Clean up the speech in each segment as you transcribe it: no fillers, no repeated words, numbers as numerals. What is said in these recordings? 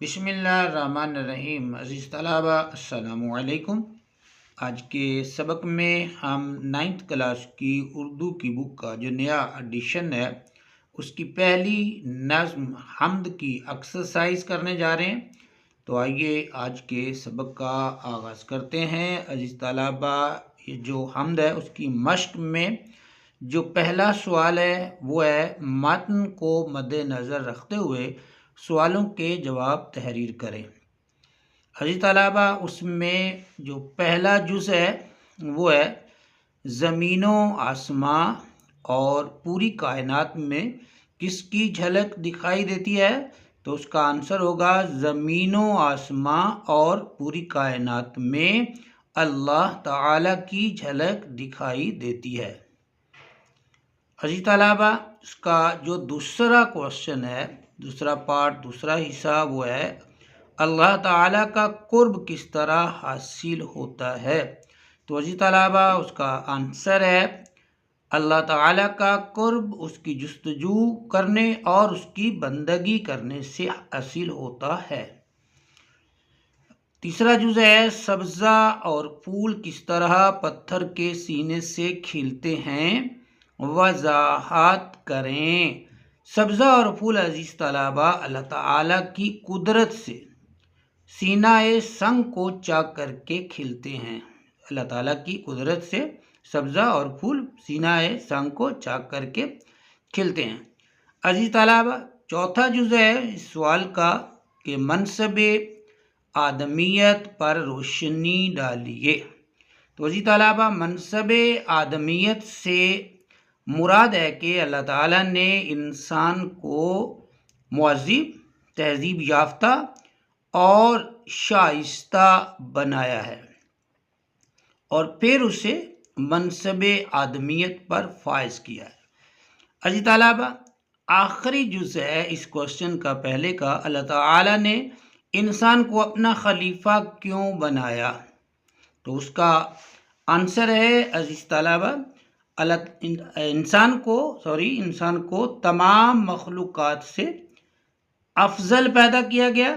بسم اللہ الرحمن الرحیم۔ عزیز طلبہ السلام علیکم۔ آج کے سبق میں ہم 9th کلاس کی اردو کی بک کا جو نیا ایڈیشن ہے اس کی پہلی نظم حمد کی ایکسرسائز کرنے جا رہے ہیں۔ تو آئیے آج کے سبق کا آغاز کرتے ہیں۔ عزیز طلبہ، یہ جو حمد ہے اس کی مشق میں جو پہلا سوال ہے وہ ہے متن کو مد نظر رکھتے ہوئے سوالوں کے جواب تحریر کریں۔ عزیز طلبہ، اس میں جو پہلا جز ہے وہ ہے زمین و آسماں اور پوری کائنات میں کس کی جھلک دکھائی دیتی ہے؟ تو اس کا آنسر ہوگا زمین و آسماں اور پوری کائنات میں اللہ تعالی کی جھلک دکھائی دیتی ہے۔ عزیز طلبہ، اس کا جو دوسرا کوشچن ہے، دوسرا پارٹ، دوسرا حصہ وہ ہے اللہ تعالیٰ کا قرب کس طرح حاصل ہوتا ہے؟ تو عزیز طلبہ، اس کا آنسر ہے اللہ تعالیٰ کا قرب اس کی جستجو کرنے اور اس کی بندگی کرنے سے حاصل ہوتا ہے۔ تیسرا جز ہے سبزہ اور پھول کس طرح پتھر کے سینے سے کھلتے ہیں؟ وضاحت کریں۔ سبزہ اور پھول عزیز طلبہ اللہ تعالیٰ کی قدرت سے سینہ سنگ کو چاک کر کے کھلتے ہیں۔ اللہ تعالیٰ کی قدرت سے سبزہ اور پھول سینہ سنگ کو چاک کر کے کھلتے ہیں۔ عزیز طلبہ، چوتھا جز ہے اس سوال کا کہ منصب آدمیت پر روشنی ڈالیے۔ تو عزیز طلبہ، منصب آدمیت سے مراد ہے کہ اللہ تعالیٰ نے انسان کو مہذب، تہذیب یافتہ اور شائستہ بنایا ہے اور پھر اسے منصب آدمیت پر فائز کیا ہے۔ عزیز طلبہ، آخری جز ہے اس کوشچن کا پہلے کا اللہ تعالیٰ نے انسان کو اپنا خلیفہ کیوں بنایا؟ تو اس کا آنسر ہے عزیز طلبہ انسان کو تمام مخلوقات سے افضل پیدا کیا گیا،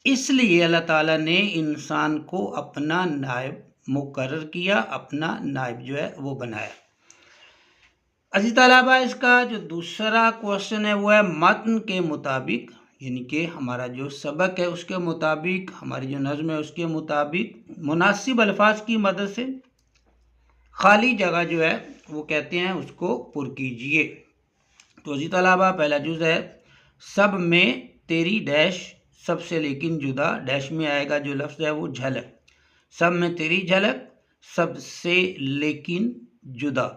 اس لیے اللہ تعالیٰ نے انسان کو اپنا نائب مقرر کیا، اپنا نائب جو ہے وہ بنایا۔ عزیز طلبہ، اس کا جو دوسرا کوشچن ہے وہ ہے متن کے مطابق، یعنی کہ ہمارا جو سبق ہے اس کے مطابق، ہماری جو نظم ہے اس کے مطابق مناسب الفاظ کی مدد سے خالی جگہ جو ہے وہ کہتے ہیں اس کو پر کیجئے۔ تو عزیز طلبہ، پہلا جز ہے سب میں تیری ڈیش، سب سے لیکن جدا، ڈیش میں آئے گا جو لفظ ہے وہ جھلک، سب میں تیری جھلک، سب سے لیکن جدا۔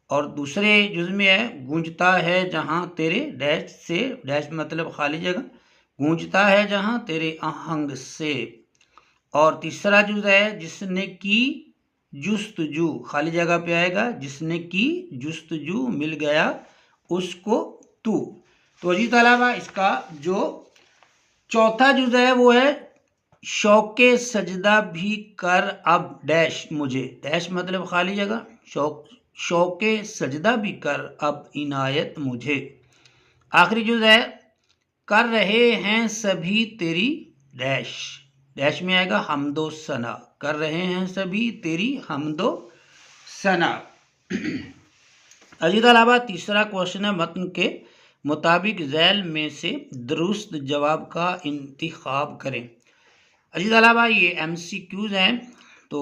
اور دوسرے جز میں ہے گونجتا ہے جہاں تیرے ڈیش سے، ڈیش مطلب خالی جگہ، گونجتا ہے جہاں تیرے آہنگ سے۔ اور تیسرا جز ہے جس نے کی جستجو، خالی جگہ پہ آئے گا جس نے کی جستجو، مل گیا اس کو تو۔ تو عزیز طلبہ، اس کا جو چوتھا جز ہے وہ ہے شوق سجدہ بھی کر اب ڈیش مجھے، ڈیش مطلب خالی جگہ، شوق سجدہ بھی کر اب عنایت مجھے۔ آخری جز ہے کر رہے ہیں سبھی تیری ڈیش، ڈیش میں آئے گا حمد و ثنا، کر رہے ہیں سبھی تیری حمد و ثنا۔ عزیز طلبہ، تیسرا کوشچن ہے متن کے مطابق ذیل میں سے درست جواب کا انتخاب کریں۔ عزیز طلبہ، یہ MCQs ہیں، تو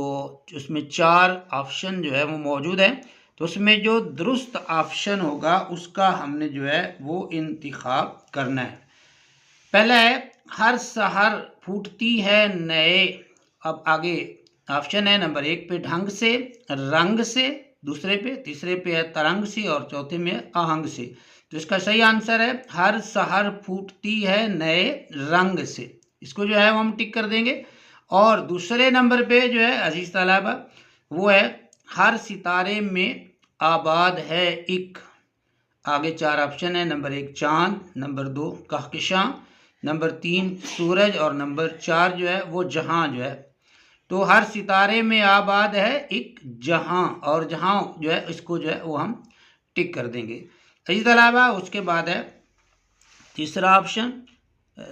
اس میں 4 آپشن جو ہے وہ موجود ہیں، تو اس میں جو درست آپشن ہوگا اس کا ہم نے جو ہے وہ انتخاب کرنا ہے۔ پہلا ہے ہر سحر پھوٹتی ہے نئے، اب آگے آپشن ہے نمبر 1 پہ ڈھنگ سے، رنگ سے، دوسرے پہ، تیسرے پہ ہے ترنگ سے اور چوتھے میں آہنگ سے۔ تو اس کا صحیح آنسر ہے ہر سحر پھوٹتی ہے نئے رنگ سے، اس کو جو ہے وہ ہم ٹک کر دیں گے۔ اور دوسرے نمبر پہ جو ہے عزیز طلبہ وہ ہے ہر ستارے میں آباد ہے ایک، آگے 4 آپشن ہے، نمبر 1 چاند، نمبر 2 کہکشاں، نمبر 3 سورج اور نمبر 4 جو ہے وہ جہاں جو ہے۔ تو ہر ستارے میں آباد ہے ایک جہاں، اور جہاں جو ہے اس کو جو ہے وہ ہم ٹک کر دیں گے۔ عزیز طلبہ، اس کے بعد ہے تیسرا آپشن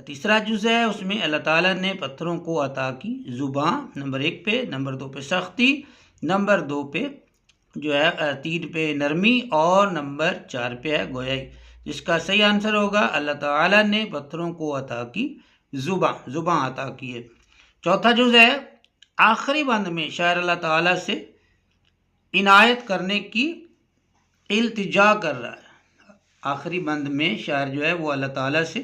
تیسرا جز ہے، اس میں اللہ تعالیٰ نے پتھروں کو عطا کی زبان، نمبر 1 پہ، نمبر 2 پہ سختی، نمبر 2 پہ جو ہے 3 پہ نرمی، اور نمبر 4 پہ ہے گویائی، جس کا صحیح آنسر ہوگا اللہ تعالیٰ نے پتھروں کو عطا کی زبان عطا کی ہے۔ چوتھا جز ہے، آخری بند میں شاعر اللہ تعالیٰ سے عنایت کرنے کی التجا کر رہا ہے۔ آخری بند میں شاعر جو ہے وہ اللہ تعالیٰ سے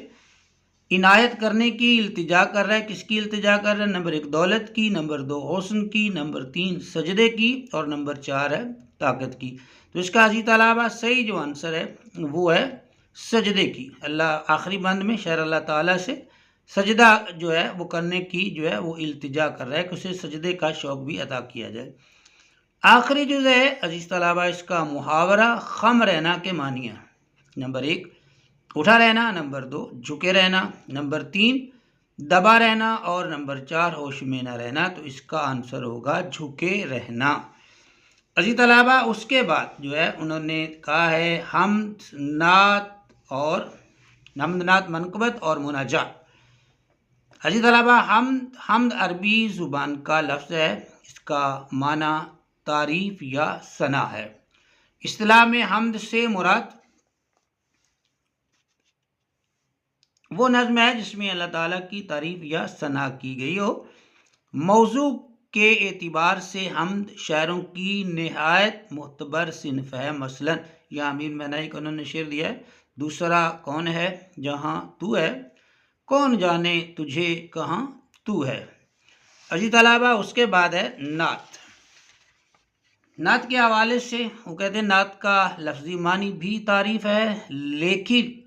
عنایت کرنے کی التجا کر رہا ہے۔ کس کی التجا کر رہا ہے؟ نمبر 1 دولت کی، نمبر 2 حسن کی، نمبر 3 سجدے کی، اور نمبر 4 ہے طاقت کی۔ تو اس کا عزیز طلبہ صحیح جو آنسر ہے وہ ہے سجدے کی۔ اللہ آخری بند میں شاعر اللہ تعالیٰ سے سجدہ جو ہے وہ کرنے کی جو ہے وہ التجا کر رہا ہے کہ اسے سجدے کا شوق بھی عطا کیا جائے۔ آخری جو ہے عزیز طلبہ اس کا محاورہ خم رہنا کے معنی ہے۔ نمبر 1 اٹھا رہنا، نمبر 2 جھکے رہنا، نمبر 3 دبا رہنا، اور نمبر 4 ہوش میں نہ رہنا۔ تو اس کا آنسر ہوگا جھکے رہنا۔ عزیز طلبہ اس کے بعد جو ہے انہوں نے کہا ہے حمد نعت منقبت اور مناجات۔ عزیز طلبہ حمد عربی زبان کا لفظ ہے، اس کا معنی تعریف یا ثنا ہے۔ اصطلاح میں حمد سے مراد وہ نظم ہے جس میں اللہ تعالیٰ کی تعریف یا ثنا کی گئی ہو۔ موضوع کے اعتبار سے حمد شاعروں کی نہایت معتبر صنف ہے۔ مثلا یہ امیر منائی کو انہوں نے شعر دیا ہے، دوسرا کون ہے جہاں تو ہے، کون جانے تجھے کہاں تو ہے۔ عزیز طلبہ اس کے بعد ہے نعت۔ نعت کے حوالے سے وہ کہتے ہیں نعت کا لفظی معنی بھی تعریف ہے، لیکن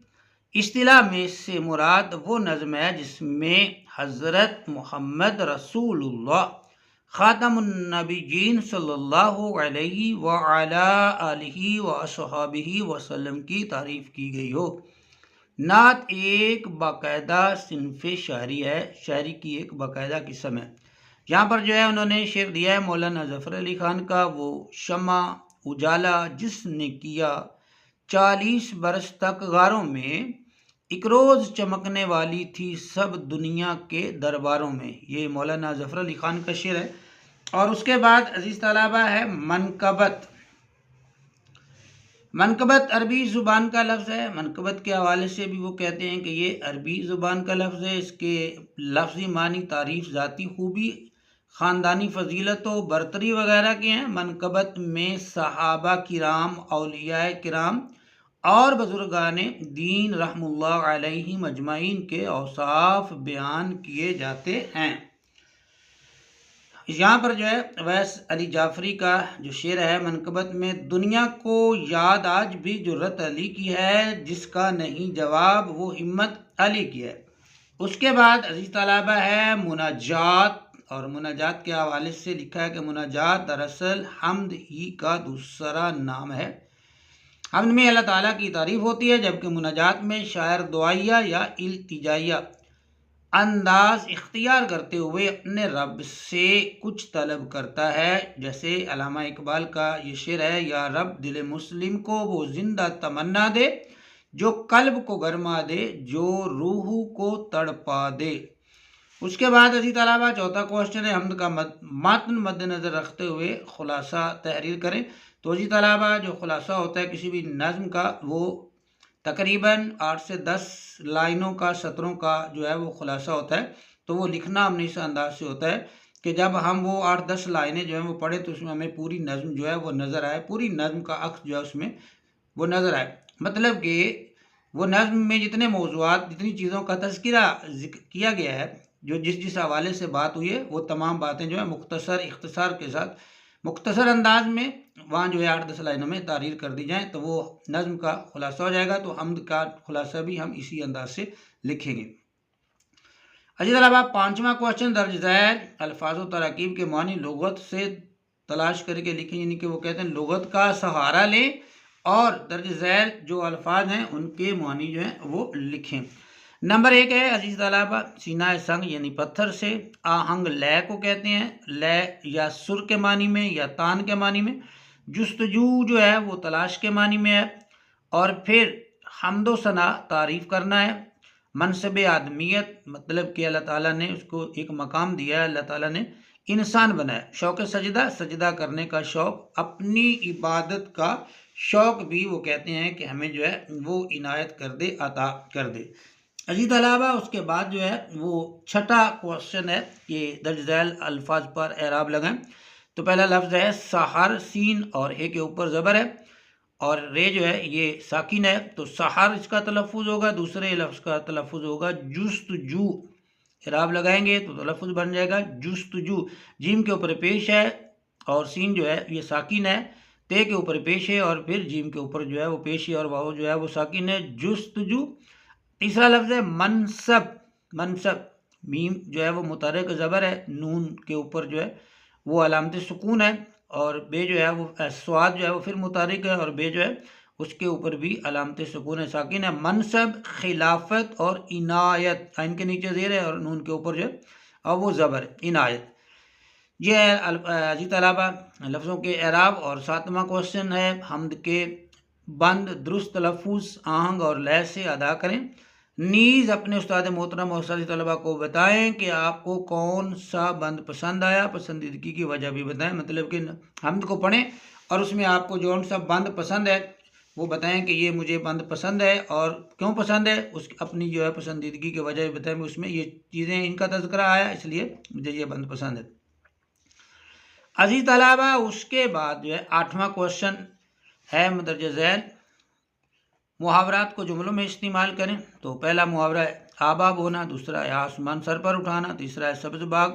اصطلاح میں سے مراد وہ نظم ہے جس میں حضرت محمد رسول اللہ خاتم النبیین صلی اللہ علیہ وعلی آلہ واصحابہ وسلم کی تعریف کی گئی ہو۔ نعت ایک باقاعدہ صنف شاعری ہے، شاعری کی ایک باقاعدہ قسم ہے۔ یہاں پر جو ہے انہوں نے شعر دیا ہے مولانا ظفر علی خان کا، وہ شمع اجالا جس نے کیا 40 برس تک غاروں میں، ایک روز چمکنے والی تھی سب دنیا کے درباروں میں۔ یہ مولانا ظفر علی خان کا شعر ہے۔ اور اس کے بعد عزیز طلبہ ہے منقبت۔ منقبت عربی زبان کا لفظ ہے۔ منقبت کے حوالے سے بھی وہ کہتے ہیں کہ یہ عربی زبان کا لفظ ہے، اس کے لفظی معنی تعریف، ذاتی خوبی، خاندانی فضیلت و برتری وغیرہ کے ہیں۔ منقبت میں صحابہ کرام، اولیاء کرام اور بزرگان دین رحم اللہ علیہم اجمعین کے اوصاف بیان کیے جاتے ہیں۔ یہاں پر جو ہے ویس علی جعفری کا جو شعر ہے منقبت میں، دنیا کو یاد آج بھی جرت علی کی ہے، جس کا نہیں جواب وہ ہمت علی کی ہے۔ اس کے بعد عزیز طلبہ ہے مناجات، اور مناجات کے حوالے سے لکھا ہے کہ مناجات دراصل حمد ہی کا دوسرا نام ہے۔ حمد میں اللہ تعالیٰ کی تعریف ہوتی ہے، جبکہ مناجات میں شاعر دعائیہ یا التجائیہ انداز اختیار کرتے ہوئے اپنے رب سے کچھ طلب کرتا ہے۔ جیسے علامہ اقبال کا یہ شعر ہے، یا رب دل مسلم کو وہ زندہ تمنا دے، جو قلب کو گرما دے، جو روح کو تڑپا دے۔ اس کے بعد عزیز طلبہ چوتھا کوشچن ہے، حمد کا متن مد نظر رکھتے ہوئے خلاصہ تحریر کریں۔ تو عزیز طلبہ جو خلاصہ ہوتا ہے کسی بھی نظم کا، وہ تقریباً 8 سے 10 لائنوں کا، سطروں کا جو ہے وہ خلاصہ ہوتا ہے۔ تو وہ لکھنا ہم نے اس انداز سے ہوتا ہے کہ جب ہم وہ 8-10 لائنیں جو ہیں وہ پڑھیں تو اس میں ہمیں پوری نظم جو ہے وہ نظر آئے، پوری نظم کا عکس جو ہے اس میں وہ نظر آئے۔ مطلب کہ وہ نظم میں جتنے موضوعات، جتنی چیزوں کا تذکرہ کیا گیا ہے، جو جس حوالے سے بات ہوئی ہے، وہ تمام باتیں جو ہے اختصار کے ساتھ مختصر انداز میں وہاں جو ہے 8-10 لائنوں میں تحریر کر دی جائیں تو وہ نظم کا خلاصہ ہو جائے گا۔ تو حمد کا خلاصہ بھی ہم اسی انداز سے لکھیں گے۔ عزیز طلبہ پانچواں کوشچن، درج ذیل الفاظ و تراکیب کے معنی لغت سے تلاش کر کے لکھیں، یعنی کہ وہ کہتے ہیں لغت کا سہارا لیں اور درج ذیل جو الفاظ ہیں ان کے معنی جو ہیں وہ لکھیں۔ نمبر 1 ہے عزیز طلبہ سینہ سنگ، یعنی پتھر سے۔ آہنگ لے کو کہتے ہیں، لے یا سر کے معنی میں یا تان کے معنی میں۔ جستجو جو ہے وہ تلاش کے معنی میں ہے۔ اور پھر حمد و ثنا تعریف کرنا ہے۔ منصب آدمیت، مطلب کہ اللہ تعالیٰ نے اس کو ایک مقام دیا ہے، اللہ تعالیٰ نے انسان بنایا۔ شوق سجدہ، سجدہ کرنے کا شوق، اپنی عبادت کا شوق بھی وہ کہتے ہیں کہ ہمیں جو ہے وہ عنایت کر دے، عطا کر دے۔ اسی طلبہ اس کے بعد جو ہے وہ چھٹا کوشچن ہے کہ درج ذیل الفاظ پر اعراب لگائیں۔ تو پہلا لفظ ہے سحر، سین اور ہے کے اوپر زبر ہے اور رے جو ہے یہ ساکن ہے، تو سحر اس کا تلفظ ہوگا، دوسرے لفظ کا تلفظ ہوگا جستجو۔ اعراب لگائیں گے تو تلفظ بن جائے گا جستجو۔ جیم کے اوپر پیش ہے اور سین جو ہے یہ ساکن ہے، تے کے اوپر پیش ہے اور پھر جیم کے اوپر جو ہے وہ پیش ہے اور واو جو ہے وہ ساکن ہے، جستجو۔ تیسرا لفظ ہے منصب، منصب، میم جو ہے وہ متحرک زبر ہے، نون کے اوپر جو ہے وہ علامت سکون ہے اور بے جو ہے وہ سواد جو ہے وہ پھر متحرک ہے اور بے جو ہے اس کے اوپر بھی علامت سکون ہے، ساکن ہے۔ منصب، خلافت اور عنایت، عین کے نیچے زیر ہے اور نون کے اوپر جو ہے اور وہ زبر ہے، عنایت۔ یہ ہے اسی طلبہ لفظوں کے اعراب۔ اور ساتواں کوشچن ہے حمد کے بند درست تلفظ، آہنگ اور لے سے ادا کریں۔ نیز اپنے استاد محترم اور ساتھی طلبہ کو بتائیں کہ آپ کو کون سا بند پسند آیا، پسندیدگی کی وجہ بھی بتائیں، مطلب کہ حمد کو پڑھیں اور اس میں آپ کو جو سا بند پسند ہے وہ بتائیں کہ یہ مجھے بند پسند ہے اور کیوں پسند ہے، اس اپنی جو ہے پسندیدگی کی وجہ بھی بتائیں، اس میں یہ چیزیں ان کا تذکرہ آیا اس لیے مجھے یہ بند پسند ہے۔ عزیز طلبہ اس کے بعد جو ہے 8واں کوشچن ہے مندرجہ ذیل محاورات کو جملوں میں استعمال کریں۔ تو پہلا محاورہ ہے آباب ہونا، دوسرا ہے آسمان سر پر اٹھانا، تیسرا ہے سبز باغ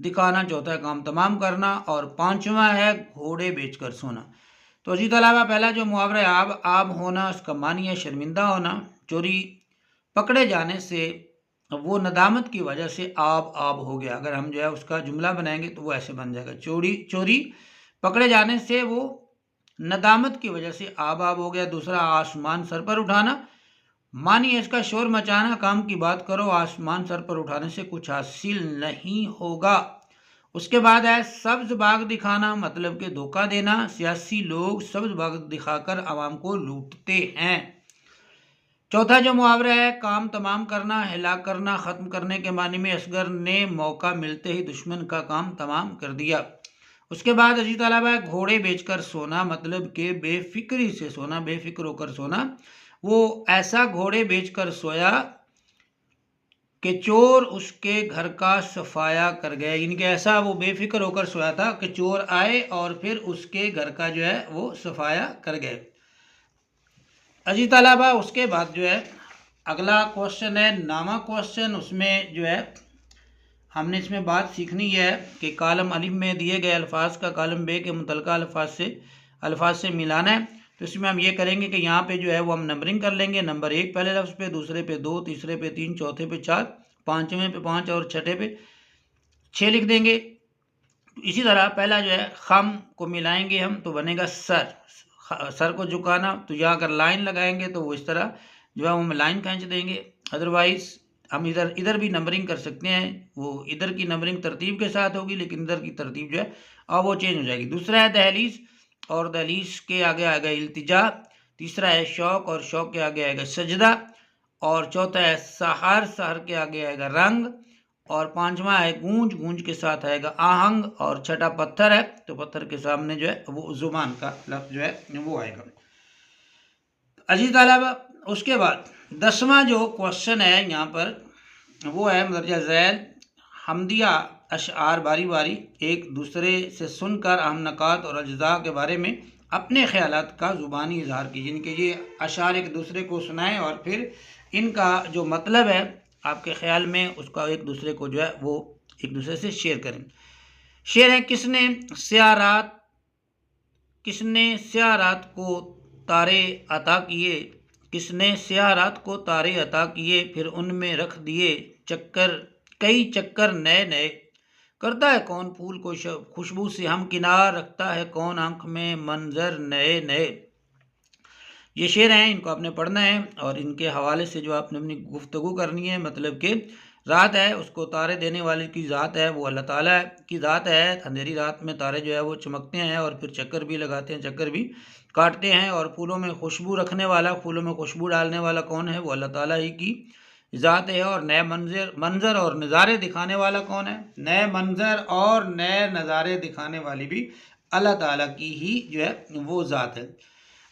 دکھانا، چوتھا ہے کام تمام کرنا اور پانچواں ہے گھوڑے بیچ کر سونا۔ تو اسی طلبہ پہلا جو محاورہ ہے آب ہونا، اس کا معنی ہے شرمندہ ہونا، چوری پکڑے جانے سے وہ ندامت کی وجہ سے آب ہو گیا۔ اگر ہم جو ہے اس کا جملہ بنائیں گے تو وہ ایسے بن جائے گا، چوری پکڑے جانے سے وہ ندامت کی وجہ سے آب ہو گیا۔ دوسرا آسمان سر پر اٹھانا، معنی ہے اس کا شور مچانا، کام کی بات کرو، آسمان سر پر اٹھانے سے کچھ حاصل نہیں ہوگا۔ اس کے بعد ہے سبز باغ دکھانا، مطلب کہ دھوکہ دینا، سیاسی لوگ سبز باغ دکھا کر عوام کو لوٹتے ہیں۔ چوتھا جو محاورہ ہے کام تمام کرنا، ہلاک کرنا، ختم کرنے کے معنی میں اصغر نے موقع ملتے ہی دشمن کا کام تمام کر دیا۔ اس کے بعد عزیز طلبہ ہے گھوڑے بیچ کر سونا، مطلب کہ بے فکری سے سونا، بے فکر ہو کر سونا۔ وہ ایسا گھوڑے بیچ کر سویا کہ چور اس کے گھر کا صفایا کر گئے، یعنی کہ ایسا وہ بے فکر ہو کر سویا تھا کہ چور آئے اور پھر اس کے گھر کا جو ہے وہ صفایا کر گئے۔ عزیز طلبہ اس کے بعد جو ہے اگلا کوشچن ہے 9واں کوشچن، اس میں جو ہے ہم نے اس میں بات سیکھنی ہے کہ کالم الف میں دیے گئے الفاظ کا کالم بے کے متعلقہ الفاظ سے ملانا ہے۔ تو اس میں ہم یہ کریں گے کہ یہاں پہ جو ہے وہ ہم نمبرنگ کر لیں گے، نمبر 1 پہلے لفظ پہ، دوسرے پہ 2، تیسرے پہ 3، چوتھے پہ 4، پانچویں پہ 5 اور چھٹے پہ 6 لکھ دیں گے۔ اسی طرح پہلا جو ہے خم کو ملائیں گے ہم تو بنے گا سر کو جھکانا، تو یہاں اگر لائن لگائیں گے تو وہ اس طرح جو ہے ہم لائن کھینچ دیں گے، ادروائز ہم ادھر بھی نمبرنگ کر سکتے ہیں، وہ ادھر کی نمبرنگ ترتیب کے ساتھ ہوگی لیکن ادھر کی ترتیب جو ہے اور وہ چینج ہو جائے گی۔ دوسرا ہے دہلیز اور دہلیز کے آگے آئے گا التجا، تیسرا ہے شوق اور شوق کے آگے آئے گا سجدہ، اور چوتھا ہے سحر کے آگے آئے گا رنگ، اور پانچواں ہے گونج کے ساتھ آئے گا آہنگ، اور چھٹا پتھر ہے تو پتھر کے سامنے جو ہے وہ زبان کا لفظ جو ہے وہ آئے گا۔ عزیز طلبہ اس کے بعد 10واں جو کوشچن ہے یہاں پر وہ ہے مندرجہ ذیل حمدیہ اشعار باری باری ایک دوسرے سے سن کر اہم نکات اور اجزاء کے بارے میں اپنے خیالات کا زبانی اظہار کیجیے، یعنی کہ یہ اشعار ایک دوسرے کو سنائیں اور پھر ان کا جو مطلب ہے آپ کے خیال میں اس کا ایک دوسرے کو جو ہے وہ ایک دوسرے سے شیئر کریں۔ شعر ہے کس نے سیاہ رات کو تارے عطا کیے، کس نے سیاہ رات کو تارے عطا کیے، پھر ان میں رکھ دیے کئی چکر نئے کرتا ہے کون پھول کو خوشبو سے ہم کنار، رکھتا ہے کون آنکھ میں منظر نئے۔ یہ شعر ہیں، ان کو آپ نے پڑھنا ہے اور ان کے حوالے سے جو آپ نے اپنی گفتگو کرنی ہے، مطلب کہ رات ہے اس کو تارے دینے والے کی ذات ہے وہ اللہ تعالیٰ کی ذات ہے، اندھیری رات میں تارے جو ہے وہ چمکتے ہیں اور پھر چکر بھی لگاتے ہیں، چکر بھی کاٹتے ہیں، اور پھولوں میں خوشبو رکھنے والا، پھولوں میں خوشبو ڈالنے والا کون ہے وہ اللہ تعالیٰ ہی کی ذات ہے اور نئے منظر اور نظارے دکھانے والا کون ہے؟ نئے منظر اور نئے نظارے دکھانے والی بھی اللہ تعالیٰ کی ہی جو ہے وہ ذات ہے۔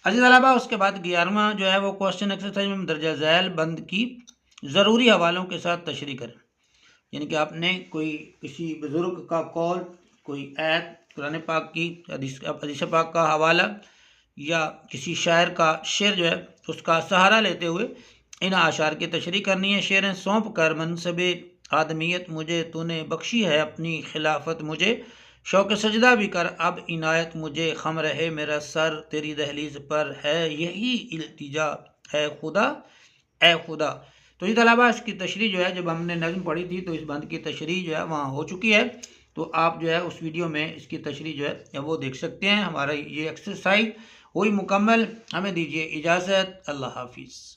عزیز طلباء، اس کے بعد 11واں جو ہے وہ کوشچن ایکسرسائز میں مندرجہ ذیل بند کی ضروری حوالوں کے ساتھ تشریح کریں۔ یعنی کہ آپ نے کوئی کسی بزرگ کا قول، کوئی آیت قرآن پاک کی، حدیث پاک کا حوالہ یا کسی شاعر کا شعر جو ہے اس کا سہارا لیتے ہوئے ان اشعار کی تشریح کرنی ہے۔ شعریں سونپ کر منصب آدمیت مجھے تو نے بخشی ہے، اپنی خلافت مجھے شوق سجدہ بھی کر، اب عنایت مجھے خم رہے میرا سر تیری دہلیز پر ہے، یہی التجا ہے خدا اے خدا۔ تو یہ طلباء اس کی تشریح جو ہے جب ہم نے نظم پڑھی تھی تو اس بند کی تشریح جو ہے وہاں ہو چکی ہے، تو آپ جو ہے اس ویڈیو میں اس کی تشریح جو ہے وہ دیکھ سکتے ہیں۔ ہمارا یہ ایکسرسائز ہوئی مکمل، ہمیں دیجیے اجازت، اللہ حافظ۔